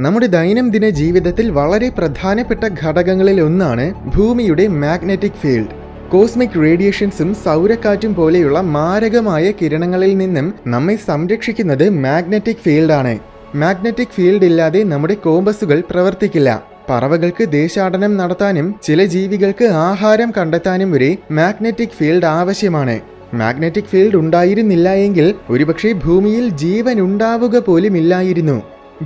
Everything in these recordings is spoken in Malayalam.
നമ്മുടെ ദൈനംദിന ജീവിതത്തിൽ വളരെ പ്രധാനപ്പെട്ട ഘടകങ്ങളിൽ ഒന്നാണ് ഭൂമിയുടെ മാഗ്നറ്റിക് ഫീൽഡ്. കോസ്മിക് റേഡിയേഷൻസും സൗരക്കാറ്റും പോലെയുള്ള മാരകമായ കിരണങ്ങളിൽ നിന്നും നമ്മെ സംരക്ഷിക്കുന്നത് മാഗ്നറ്റിക് ഫീൽഡാണ്. മാഗ്നറ്റിക് ഫീൽഡ് ഇല്ലാതെ നമ്മുടെ കോമ്പസുകൾ പ്രവർത്തിക്കില്ല. പറവകൾക്ക് ദേശാടനം നടത്താനും ചില ജീവികൾക്ക് ആഹാരം കണ്ടെത്താനും വരെ മാഗ്നറ്റിക് ഫീൽഡ് ആവശ്യമാണ്. മാഗ്നറ്റിക് ഫീൽഡ് ഉണ്ടായിരുന്നില്ല എങ്കിൽ ഒരുപക്ഷെ ഭൂമിയിൽ ജീവൻ ഉണ്ടാവുക പോലും ഇല്ലായിരുന്നു.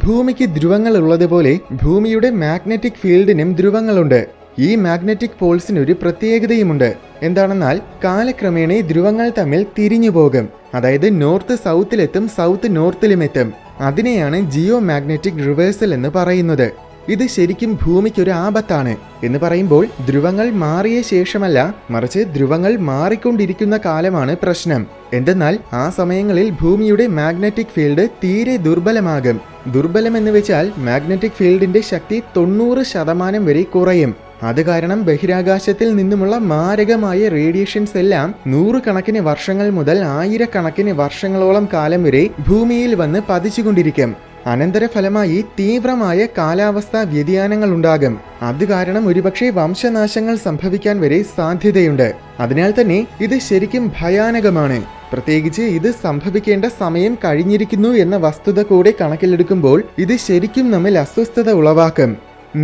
ഭൂമിക്ക് ധ്രുവങ്ങൾ ഉള്ളതുപോലെ ഭൂമിയുടെ മാഗ്നറ്റിക് ഫീൽഡിനും ധ്രുവങ്ങളുണ്ട്. ഈ മാഗ്നറ്റിക് പോൾസിനൊരു പ്രത്യേകതയുമുണ്ട്. എന്താണെന്നാൽ കാലക്രമേണ ധ്രുവങ്ങൾ തമ്മിൽ തിരിഞ്ഞു പോകും. അതായത് നോർത്ത് സൗത്തിലെത്തും, സൗത്ത് നോർത്തിലുമെത്തും. അതിനെയാണ് ജിയോ മാഗ്നറ്റിക് റിവേഴ്സൽ എന്ന് പറയുന്നത്. ഇത് ശരിക്കും ഭൂമിക്കൊരു ആപത്താണ്. എന്ന് പറയുമ്പോൾ ധ്രുവങ്ങൾ മാറിയ ശേഷമല്ല, മറിച്ച് ധ്രുവങ്ങൾ മാറിക്കൊണ്ടിരിക്കുന്ന കാലമാണ് പ്രശ്നം. എന്തെന്നാൽ ആ സമയങ്ങളിൽ ഭൂമിയുടെ മാഗ്നറ്റിക് ഫീൽഡ് തീരെ ദുർബലമാകും. ദുർബലമെന്ന് വെച്ചാൽ മാഗ്നറ്റിക് ഫീൽഡിന്റെ ശക്തി 90% വരെ കുറയും. അത് കാരണം ബഹിരാകാശത്തിൽ നിന്നുമുള്ള മാരകമായ റേഡിയേഷൻസ് എല്ലാം 100 കണക്കിന് വർഷങ്ങൾ മുതൽ 1000 കണക്കിന് വർഷങ്ങളോളം കാലം വരെ ഭൂമിയിൽ വന്ന് പതിച്ചുകൊണ്ടിരിക്കും. അനന്തരഫലമായി തീവ്രമായ കാലാവസ്ഥാ വ്യതിയാനങ്ങൾ ഉണ്ടാകും. അത് കാരണം ഒരുപക്ഷെ വംശനാശങ്ങൾ സംഭവിക്കാൻ വരെ സാധ്യതയുണ്ട്. അതിനാൽ തന്നെ ഇത് ശരിക്കും ഭയാനകമാണ്. പ്രത്യേകിച്ച് ഇത് സംഭവിക്കേണ്ട സമയം കഴിഞ്ഞിരിക്കുന്നു എന്ന വസ്തുത കൂടെ കണക്കിലെടുക്കുമ്പോൾ ഇത് ശരിക്കും നമ്മിൽ അസ്വസ്ഥത ഉളവാക്കും.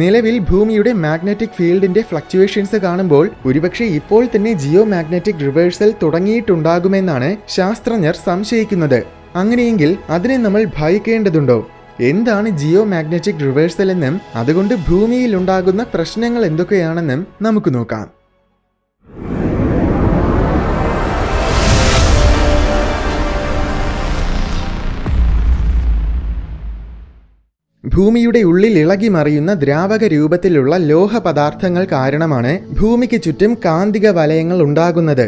നിലവിൽ ഭൂമിയുടെ മാഗ്നറ്റിക് ഫീൽഡിന്റെ ഫ്ലക്ച്വേഷൻസ് കാണുമ്പോൾ ഒരുപക്ഷെ ഇപ്പോൾ തന്നെ ജിയോ മാഗ്നറ്റിക് റിവേഴ്സൽ തുടങ്ങിയിട്ടുണ്ടാകുമെന്നാണ് ശാസ്ത്രജ്ഞർ സംശയിക്കുന്നത്. അങ്ങനെയെങ്കിൽ അതിനെ നമ്മൾ ഭയക്കേണ്ടതുണ്ടോ? എന്താണ് ജിയോ മാഗ്നറ്റിക് റിവേഴ്സൽ എന്നും അതുകൊണ്ട് ഭൂമിയിൽ ഉണ്ടാകുന്ന പ്രശ്നങ്ങൾ എന്തൊക്കെയാണെന്നും നമുക്ക് നോക്കാം. ഭൂമിയുടെ ഉള്ളിൽ ഇളകി മറിയുന്ന ദ്രാവക രൂപത്തിലുള്ള ലോഹ പദാർത്ഥങ്ങൾ കാരണമാണ് ഭൂമിക്ക് ചുറ്റും കാന്തിക വലയങ്ങൾ ഉണ്ടാകുന്നത്.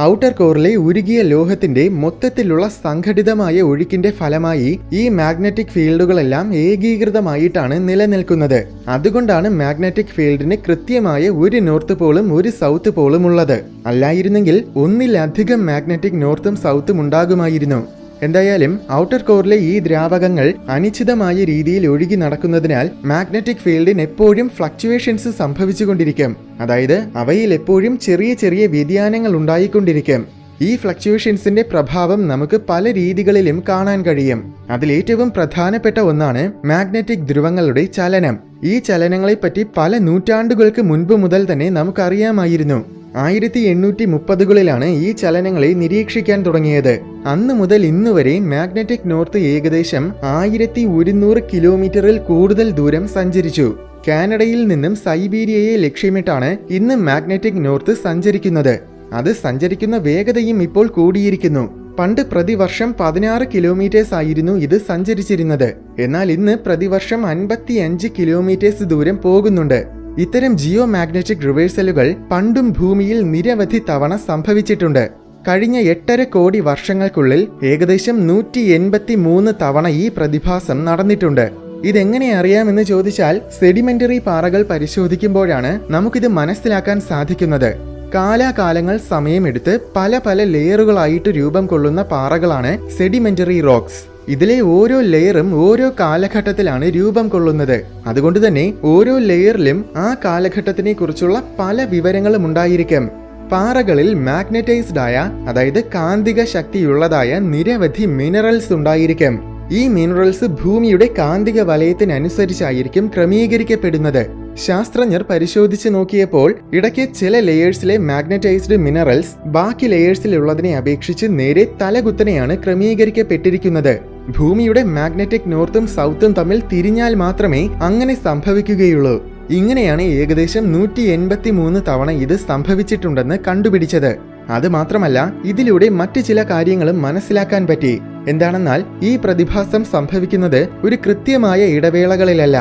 ഔട്ടർ കോറിലെ ഉരുകിയ ലോഹത്തിന്റെ മൊത്തത്തിലുള്ള സംഘടിതമായ ഒഴുക്കിന്റെ ഫലമായി ഈ മാഗ്നറ്റിക് ഫീൽഡുകളെല്ലാം ഏകീകൃതമായിട്ടാണ് നിലനിൽക്കുന്നത്. അതുകൊണ്ടാണ് മാഗ്നറ്റിക് ഫീൽഡിന് കൃത്യമായ ഒരു നോർത്ത് പോളും ഒരു സൗത്ത് പോളും ഉള്ളത്. അല്ലായിരുന്നെങ്കിൽ ഒന്നിലധികം മാഗ്നറ്റിക് നോർത്തും സൗത്തും ഉണ്ടാകുമായിരുന്നു. എന്തായാലും ഔട്ടർ കോറിലെ ഈ ദ്രാവകങ്ങൾ അനിശ്ചിതമായ രീതിയിൽ ഒഴുകി നടക്കുന്നതിനാൽ മാഗ്നറ്റിക് ഫീൽഡിന് എപ്പോഴും ഫ്ലക്ച്വേഷൻസ് സംഭവിച്ചുകൊണ്ടിരിക്കും. അതായത് അവയിൽ എപ്പോഴും ചെറിയ ചെറിയ വ്യതിയാനങ്ങൾ ഉണ്ടായിക്കൊണ്ടിരിക്കും. ഈ ഫ്ലക്ച്വേഷൻസിന്റെ പ്രഭാവം നമുക്ക് പല രീതികളിലും കാണാൻ കഴിയും. അതിലേറ്റവും പ്രധാനപ്പെട്ട ഒന്നാണ് മാഗ്നറ്റിക് ധ്രുവങ്ങളുടെ ചലനം. ഈ ചലനങ്ങളെപ്പറ്റി പല നൂറ്റാണ്ടുകൾക്ക് മുൻപ് മുതൽ തന്നെ നമുക്കറിയാമായിരുന്നു. 1830കളിലാണ് ഈ ചലനങ്ങളെ നിരീക്ഷിക്കാൻ തുടങ്ങിയത്. അന്ന് മുതൽ ഇന്നുവരെ മാഗ്നറ്റിക് നോർത്ത് ഏകദേശം 1100 കിലോമീറ്ററിൽ കൂടുതൽ ദൂരം സഞ്ചരിച്ചു. കാനഡയിൽ നിന്നും സൈബീരിയയെ ലക്ഷ്യമിട്ടാണ് ഇന്ന് മാഗ്നറ്റിക് നോർത്ത് സഞ്ചരിക്കുന്നത്. അത് സഞ്ചരിക്കുന്ന വേഗതയും ഇപ്പോൾ കൂടിയിരിക്കുന്നു. പണ്ട് പ്രതിവർഷം 16 കിലോമീറ്റേഴ്സ് ആയിരുന്നു ഇത് സഞ്ചരിച്ചിരുന്നത്. എന്നാൽ ഇന്ന് പ്രതിവർഷം 55 കിലോമീറ്റേഴ്സ് ദൂരം പോകുന്നുണ്ട്. ഇത്തരം ജിയോ മാഗ്നറ്റിക് റിവേഴ്സലുകൾ പണ്ടും ഭൂമിയിൽ നിരവധി തവണ സംഭവിച്ചിട്ടുണ്ട്. കഴിഞ്ഞ 8.5 കോടി വർഷങ്ങൾക്കുള്ളിൽ ഏകദേശം 183 തവണ ഈ പ്രതിഭാസം നടന്നിട്ടുണ്ട്. ഇതെങ്ങനെ അറിയാമെന്ന് ചോദിച്ചാൽ സെഡിമെന്ററി പാറകൾ പരിശോധിക്കുമ്പോഴാണ് നമുക്കിത് മനസ്സിലാക്കാൻ സാധിക്കുന്നത്. കാലാകാലങ്ങൾ സമയമെടുത്ത് പല പല ലെയറുകളായിട്ട് രൂപം കൊള്ളുന്ന പാറകളാണ് സെഡിമെന്ററി റോക്സ്. ഇതിലെ ഓരോ ലെയറും ഓരോ കാലഘട്ടത്തിലാണ് രൂപം കൊള്ളുന്നത്. അതുകൊണ്ട് തന്നെ ഓരോ ലെയറിലും ആ കാലഘട്ടത്തിനെ കുറിച്ചുള്ള പല വിവരങ്ങളും ഉണ്ടായിരിക്കും. പാറകളിൽ മാഗ്നറ്റൈസ്ഡ് ആയ, അതായത് കാന്തിക ശക്തിയുള്ളതായ നിരവധി മിനറൽസ് ഉണ്ടായിരിക്കും. ഈ മിനറൽസ് ഭൂമിയുടെ കാന്തിക വലയത്തിനനുസരിച്ചായിരിക്കും ക്രമീകരിക്കപ്പെടുന്നത്. ശാസ്ത്രജ്ഞർ പരിശോധിച്ച് നോക്കിയപ്പോൾ ഇടയ്ക്ക് ചില ലെയേഴ്സിലെ മാഗ്നറ്റൈസ്ഡ് മിനറൽസ് ബാക്കി ലെയേഴ്സിലുള്ളതിനെ അപേക്ഷിച്ച് നേരെ തലകുത്തനെയാണ് ക്രമീകരിക്കപ്പെട്ടിരിക്കുന്നത്. ഭൂമിയുടെ മാഗ്നറ്റിക് നോർത്തും സൗത്തും തമ്മിൽ തിരിഞ്ഞാൽ മാത്രമേ അങ്ങനെ സംഭവിക്കുകയുള്ളൂ. ഇങ്ങനെയാണ് ഏകദേശം 183 തവണ ഇത് സംഭവിച്ചിട്ടുണ്ടെന്ന് കണ്ടുപിടിച്ചത്. അത് മാത്രമല്ല, ഇതിലൂടെ മറ്റു ചില കാര്യങ്ങളും മനസ്സിലാക്കാൻ പറ്റി. എന്താണെന്നാൽ ഈ പ്രതിഭാസം സംഭവിക്കുന്നത് ഒരു കൃത്യമായ ഇടവേളകളിലല്ല.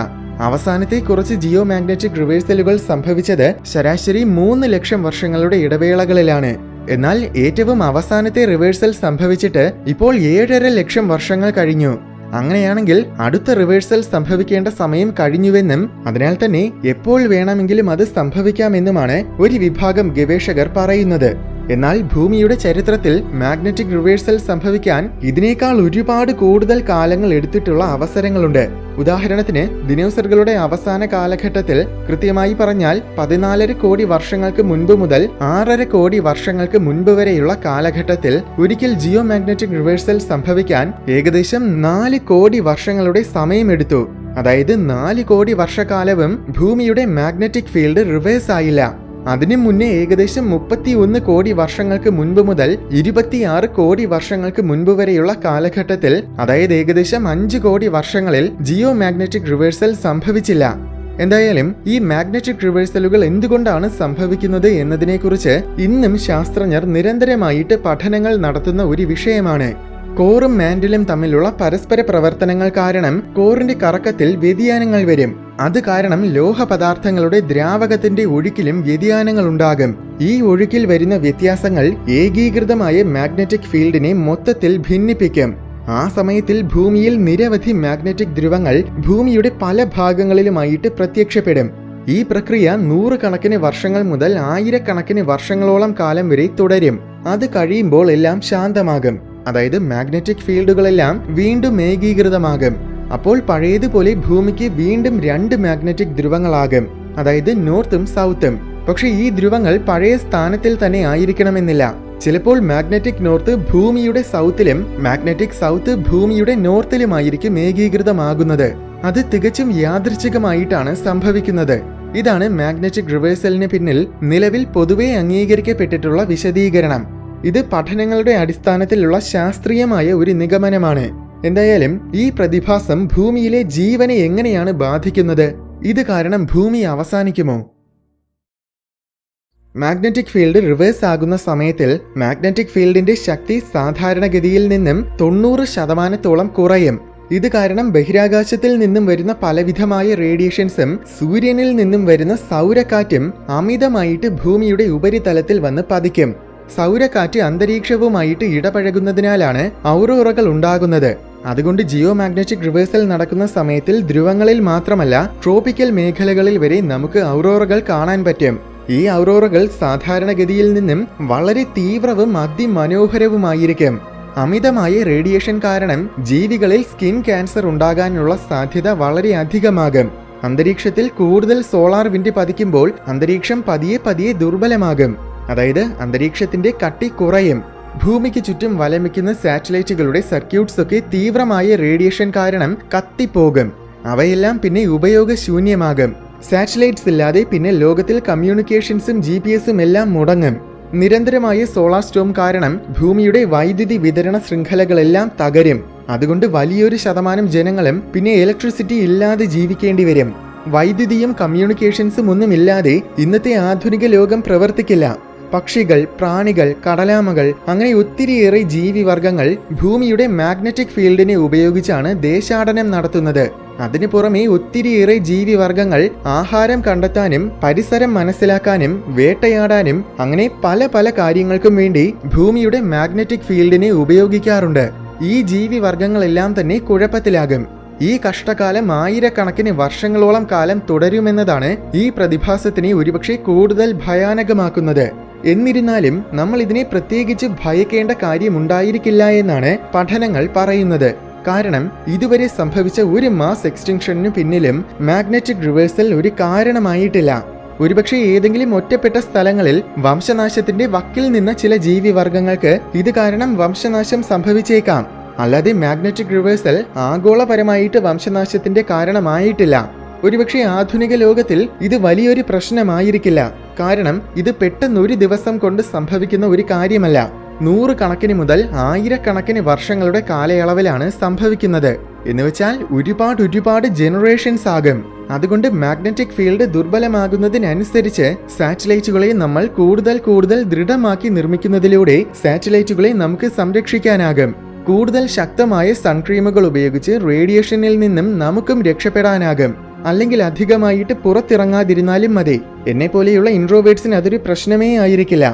അവസാനത്തെ കുറച്ച് ജിയോ മാഗ്നറ്റിക് റിവേഴ്സലുകൾ സംഭവിച്ചത് ശരാശരി 3 ലക്ഷം വർഷങ്ങളുടെ ഇടവേളകളിലാണ്. എന്നാൽ ഏറ്റവും അവസാനത്തെ റിവേഴ്സൽ സംഭവിച്ചിട്ട് ഇപ്പോൾ 7.5 ലക്ഷം വർഷങ്ങൾ കഴിഞ്ഞു. അങ്ങനെയാണെങ്കിൽ അടുത്ത റിവേഴ്സൽ സംഭവിക്കേണ്ട സമയം കഴിഞ്ഞുവെന്നും അതിനാൽ തന്നെ എപ്പോൾ വേണമെങ്കിലും അത് സംഭവിക്കാമെന്നുമാണ് ഒരു വിഭാഗം ഗവേഷകർ പറയുന്നത്. എന്നാൽ ഭൂമിയുടെ ചരിത്രത്തിൽ മാഗ്നറ്റിക് റിവേഴ്സൽ സംഭവിക്കാൻ ഇതിനേക്കാൾ ഒരുപാട് കൂടുതൽ കാലങ്ങൾ എടുത്തിട്ടുള്ള അവസരങ്ങളുണ്ട്. ഉദാഹരണത്തിന് ദിനോസറുകളുടെ അവസാന കാലഘട്ടത്തിൽ, കൃത്യമായി പറഞ്ഞാൽ 14.5 കോടി വർഷങ്ങൾക്ക് മുൻപ് മുതൽ 6.5 കോടി വർഷങ്ങൾക്ക് മുൻപ് വരെയുള്ള കാലഘട്ടത്തിൽ ഒരിക്കൽ ജിയോ മാഗ്നറ്റിക് റിവേഴ്സൽ സംഭവിക്കാൻ ഏകദേശം 4 കോടി വർഷങ്ങളുടെ സമയമെടുത്തു. അതായത് 4 കോടി വർഷക്കാലവും ഭൂമിയുടെ മാഗ്നറ്റിക് ഫീൽഡ് റിവേഴ്സ് ആയില്ല. അതിനു മുന്നേ ഏകദേശം 31 കോടി വർഷങ്ങൾക്ക് മുൻപ് മുതൽ 26 കോടി വർഷങ്ങൾക്ക് മുൻപ് വരെയുള്ള കാലഘട്ടത്തിൽ, അതായത് ഏകദേശം 5 കോടി വർഷങ്ങളിൽ ജിയോ മാഗ്നറ്റിക് റിവേഴ്സൽ സംഭവിച്ചില്ല. എന്തായാലും ഈ മാഗ്നറ്റിക് റിവേഴ്സലുകൾ എന്തുകൊണ്ടാണ് സംഭവിക്കുന്നത് എന്നതിനെക്കുറിച്ച് ഇന്നും ശാസ്ത്രജ്ഞർ നിരന്തരമായിട്ട് പഠനങ്ങൾ നടത്തുന്ന ഒരു വിഷയമാണ്. കോറും മാന്റിലും തമ്മിലുള്ള പരസ്പര പ്രവർത്തനങ്ങൾ കാരണം കോറിന്റെ കറക്കത്തിൽ വ്യതിയാനങ്ങൾ വരും. അത് കാരണം ലോഹപദാർത്ഥങ്ങളുടെ ദ്രാവകത്തിന്റെ ഒഴുക്കിലും വ്യതിയാനങ്ങൾ ഉണ്ടാകും. ഈ ഒഴുക്കിൽ വരുന്ന വ്യത്യാസങ്ങൾ ഏകീകൃതമായ മാഗ്നറ്റിക് ഫീൽഡിനെ മൊത്തത്തിൽ ഭിന്നിപ്പിക്കും. ആ സമയത്തിൽ ഭൂമിയിൽ നിരവധി മാഗ്നറ്റിക് ധ്രുവങ്ങൾ ഭൂമിയുടെ പല ഭാഗങ്ങളിലുമായിട്ട് പ്രത്യക്ഷപ്പെടും. ഈ പ്രക്രിയ 100 കണക്കിന് വർഷങ്ങൾ മുതൽ 1000 കണക്കിന് വർഷങ്ങളോളം കാലം വരെ തുടരും. അത് കഴിയുമ്പോൾ എല്ലാം ശാന്തമാകും. അതായത് മാഗ്നറ്റിക് ഫീൽഡുകളെല്ലാം വീണ്ടും ഏകീകൃതമാകും. അപ്പോൾ പഴയതുപോലെ ഭൂമിക്ക് വീണ്ടും 2 മാഗ്നറ്റിക് ധ്രുവങ്ങളാകും, അതായത് നോർത്തും സൗത്തും. പക്ഷെ ഈ ധ്രുവങ്ങൾ പഴയ സ്ഥാനത്തിൽ തന്നെ ആയിരിക്കണമെന്നില്ല. ചിലപ്പോൾ മാഗ്നറ്റിക് നോർത്ത് ഭൂമിയുടെ സൗത്തിലും മാഗ്നറ്റിക് സൗത്ത് ഭൂമിയുടെ നോർത്തിലുമായിരിക്കും ഏകീകൃതമാകുന്നത്. അത് തികച്ചും യാദൃച്ഛികമായിട്ടാണ് സംഭവിക്കുന്നത്. ഇതാണ് മാഗ്നറ്റിക് റിവേഴ്സലിന് പിന്നിൽ നിലവിൽ പൊതുവെ അംഗീകരിക്കപ്പെട്ടിട്ടുള്ള വിശദീകരണം. ഇത് പഠനങ്ങളുടെ അടിസ്ഥാനത്തിലുള്ള ശാസ്ത്രീയമായ ഒരു നിഗമനമാണ്. എന്തായാലും ഈ പ്രതിഭാസം ഭൂമിയിലെ ജീവനെ എങ്ങനെയാണ് ബാധിക്കുന്നത്? ഇത് കാരണം ഭൂമി അവസാനിക്കുമോ? മാഗ്നറ്റിക് ഫീൽഡ് റിവേഴ്സ് ആകുന്ന സമയത്തിൽ മാഗ്നറ്റിക് ഫീൽഡിന്റെ ശക്തി സാധാരണഗതിയിൽ നിന്നും 90% കുറയും. ഇത് കാരണം ബഹിരാകാശത്തിൽ നിന്നും വരുന്ന പലവിധമായ റേഡിയേഷൻസും സൂര്യനിൽ നിന്നും വരുന്ന സൗരക്കാറ്റും അമിതമായിട്ട് ഭൂമിയുടെ ഉപരിതലത്തിൽ വന്ന് പതിക്കും. സൗരക്കാറ്റ് അന്തരീക്ഷവുമായിട്ട് ഇടപഴകുന്നതിനാലാണ് ഔറോറകൾ ഉണ്ടാകുന്നത്. അതുകൊണ്ട് ജിയോ മാഗ്നറ്റിക് റിവേഴ്സൽ നടക്കുന്ന സമയത്തിൽ ധ്രുവങ്ങളിൽ മാത്രമല്ല ട്രോപ്പിക്കൽ മേഖലകളിൽ വരെ നമുക്ക് ഔറോറകൾ കാണാൻ പറ്റും. ഈ ഔറോറകൾ സാധാരണഗതിയിൽ നിന്നും വളരെ തീവ്രവും അതിമനോഹരവുമായിരിക്കും. അമിതമായ റേഡിയേഷൻ കാരണം ജീവികളിൽ സ്കിൻ ക്യാൻസർ ഉണ്ടാകാനുള്ള സാധ്യത വളരെ അധികമാകും. അന്തരീക്ഷത്തിൽ കൂടുതൽ സോളാർ വിൻഡ് പതിക്കുമ്പോൾ അന്തരീക്ഷം പതിയെ ദുർബലമാകും. അതായത് അന്തരീക്ഷത്തിന്റെ കട്ടി കുറയും. ഭൂമിക്ക് ചുറ്റും വലമിക്കുന്ന സാറ്റലൈറ്റുകളുടെ സർക്യൂട്ട്സ് ഒക്കെ തീവ്രമായ റേഡിയേഷൻ കാരണം കത്തിപ്പോകും. അവയെല്ലാം പിന്നെ ഉപയോഗശൂന്യമാകും. സാറ്റലൈറ്റ്സ് ഇല്ലാതെ പിന്നെ ലോകത്തിൽ കമ്മ്യൂണിക്കേഷൻസും GPS-ഉം എല്ലാം മുടങ്ങും. നിരന്തരമായ സോളാർ സ്റ്റോം കാരണം ഭൂമിയുടെ വൈദ്യുതി വിതരണ ശൃംഖലകളെല്ലാം തകരും. അതുകൊണ്ട് വലിയൊരു ശതമാനം ജനങ്ങളും പിന്നെ ഇലക്ട്രിസിറ്റി ഇല്ലാതെ ജീവിക്കേണ്ടി വരും. വൈദ്യുതിയും കമ്മ്യൂണിക്കേഷൻസും ഒന്നുമില്ലാതെ ഇന്നത്തെ ആധുനിക ലോകം പ്രവർത്തിക്കില്ല. പക്ഷികൾ, പ്രാണികൾ, കടലാമകൾ അങ്ങനെ ഒത്തിരിയേറെ ജീവിവർഗങ്ങൾ ഭൂമിയുടെ മാഗ്നറ്റിക് ഫീൽഡിനെ ഉപയോഗിച്ചാണ് ദേശാടനം നടത്തുന്നത്. അതിനു പുറമെ ഒത്തിരിയേറെ ജീവിവർഗങ്ങൾ ആഹാരം കണ്ടെത്താനും പരിസരം മനസ്സിലാക്കാനും വേട്ടയാടാനും അങ്ങനെ പല കാര്യങ്ങൾക്കും വേണ്ടി ഭൂമിയുടെ മാഗ്നറ്റിക് ഫീൽഡിനെ ഉപയോഗിക്കാറുണ്ട്. ഈ ജീവിവർഗങ്ങളെല്ലാം തന്നെ കുഴപ്പത്തിലാകും. ഈ കഷ്ടകാലം 1000 കണക്കിന് വർഷങ്ങളോളം കാലം തുടരുമെന്നതാണ് ഈ പ്രതിഭാസത്തിനെ ഒരുപക്ഷെ കൂടുതൽ ഭയാനകമാക്കുന്നത്. എന്നിരുന്നാലും നമ്മൾ ഇതിനെ പ്രത്യേകിച്ച് ഭയക്കേണ്ട കാര്യമുണ്ടായിരിക്കില്ല എന്നാണ് പഠനങ്ങൾ പറയുന്നത്. കാരണം ഇതുവരെ സംഭവിച്ച ഒരു മാസ് എക്സ്റ്റിങ്ഷനു പിന്നിലും മാഗ്നറ്റിക് റിവേഴ്സൽ ഒരു കാരണമായിട്ടില്ല. ഒരുപക്ഷെ ഏതെങ്കിലും ഒറ്റപ്പെട്ട സ്ഥലങ്ങളിൽ വംശനാശത്തിന്റെ വക്കിൽ നിന്ന ചില ജീവിവർഗങ്ങൾക്ക് ഇത് കാരണം വംശനാശം സംഭവിച്ചേക്കാം. അല്ലാതെ മാഗ്നറ്റിക് റിവേഴ്സൽ ആഗോളപരമായിട്ട് വംശനാശത്തിന്റെ കാരണമായിട്ടില്ല. ഒരുപക്ഷെ ആധുനിക ലോകത്തിൽ ഇത് വലിയൊരു പ്രശ്നമായിരിക്കില്ല. കാരണം ഇത് പെട്ടെന്ന് ഒരു ദിവസം കൊണ്ട് സംഭവിക്കുന്ന ഒരു കാര്യമല്ല. 100 കണക്കിന് മുതൽ 1000 കണക്കിന് വർഷങ്ങളുടെ കാലയളവിലാണ് സംഭവിക്കുന്നത്. എന്നുവെച്ചാൽ ഒരുപാട് ജനറേഷൻസ് ആകും. അതുകൊണ്ട് മാഗ്നറ്റിക് ഫീൽഡ് ദുർബലമാകുന്നതിനനുസരിച്ച് സാറ്റലൈറ്റുകളെ നമ്മൾ കൂടുതൽ ദൃഢമാക്കി നിർമ്മിക്കുന്നതിലൂടെ സാറ്റലൈറ്റുകളെ നമുക്ക് സംരക്ഷിക്കാനാകും. കൂടുതൽ ശക്തമായ സൺക്രീമുകൾ ഉപയോഗിച്ച് റേഡിയേഷനിൽ നിന്നും നമുക്കും രക്ഷപ്പെടാനാകും. അല്ലെങ്കിൽ അധികമായിട്ട് പുറത്തിറങ്ങാതിരുന്നാലും മതി. എന്നെപ്പോലെയുള്ള ഇൻട്രോവേർട്സിന് അതൊരു പ്രശ്നമേ ആയിരിക്കില്ല.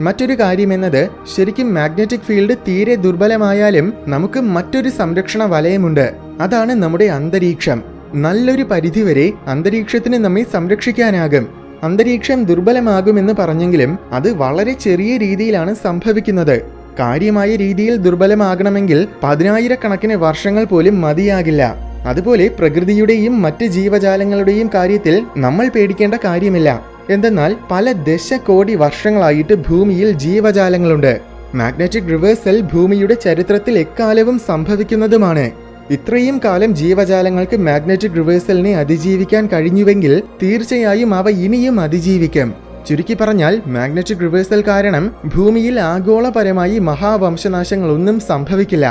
മറ്റൊരു കാര്യമെന്നത് ശരിക്കും മാഗ്നറ്റിക് ഫീൽഡ് തീരെ ദുർബലമായാലും നമുക്ക് മറ്റൊരു സംരക്ഷണ വലയമുണ്ട്. അതാണ് നമ്മുടെ അന്തരീക്ഷം. നല്ലൊരു പരിധിവരെ അന്തരീക്ഷത്തിന് നമ്മെ സംരക്ഷിക്കാനാകും. അന്തരീക്ഷം ദുർബലമാകുമെന്ന് പറഞ്ഞെങ്കിലും അത് വളരെ ചെറിയ രീതിയിലാണ് സംഭവിക്കുന്നത്. കാര്യമായ രീതിയിൽ ദുർബലമാകണമെങ്കിൽ 10,000-കണക്കിന് വർഷങ്ങൾ പോലും മതിയാകില്ല. അതുപോലെ പ്രകൃതിയുടെയും മറ്റ് ജീവജാലങ്ങളുടെയും കാര്യത്തിൽ നമ്മൾ പേടിക്കേണ്ട കാര്യമില്ല. എന്തെന്നാൽ പല ദശകോടി വർഷങ്ങളായിട്ട് ഭൂമിയിൽ ജീവജാലങ്ങളുണ്ട്. മാഗ്നറ്റിക് റിവേഴ്സൽ ഭൂമിയുടെ ചരിത്രത്തിൽ എക്കാലവും സംഭവിക്കുന്നതുമാണ്. ഇത്രയും കാലം ജീവജാലങ്ങൾക്ക് മാഗ്നറ്റിക് റിവേഴ്സലിനെ അതിജീവിക്കാൻ കഴിഞ്ഞുവെങ്കിൽ തീർച്ചയായും അവ ഇനിയും അതിജീവിക്കും. ചുരുക്കി പറഞ്ഞാൽ മാഗ്നറ്റിക് റിവേഴ്സൽ കാരണം ഭൂമിയിൽ ആഗോളപരമായി മഹാവംശനാശങ്ങളൊന്നും സംഭവിക്കില്ല.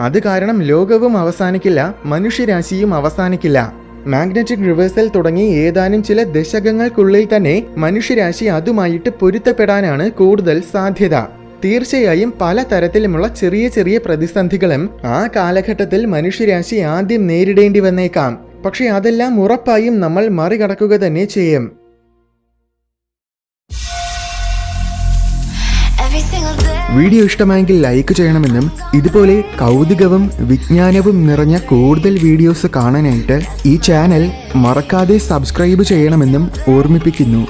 അത് കാരണം ലോകവും അവസാനിക്കില്ല, മനുഷ്യരാശിയും അവസാനിക്കില്ല. മാഗ്നറ്റിക് റിവേഴ്സൽ തുടങ്ങി ഏതാനും ചില ദശകങ്ങൾക്കുള്ളിൽ തന്നെ മനുഷ്യരാശി അതുമായിട്ട് പൊരുത്തപ്പെടാനാണ് കൂടുതൽ സാധ്യത. തീർച്ചയായും പല തരത്തിലുമുള്ള ചെറിയ ചെറിയ പ്രതിസന്ധികളും ആ കാലഘട്ടത്തിൽ മനുഷ്യരാശി ആദ്യം നേരിടേണ്ടി വന്നേക്കാം. പക്ഷെ അതെല്ലാം ഉറപ്പായും നമ്മൾ മറികടക്കുക തന്നെ ചെയ്യും. വീഡിയോ ഇഷ്ടമായെങ്കിൽ ലൈക്ക് ചെയ്യണമെന്നും ഇതുപോലെ കൗതുകവും വിജ്ഞാനവും നിറഞ്ഞ കൂടുതൽ വീഡിയോസ് കാണാനായിട്ട് ഈ ചാനൽ മറക്കാതെ സബ്സ്ക്രൈബ് ചെയ്യണമെന്നും ഓർമ്മിപ്പിക്കുന്നു.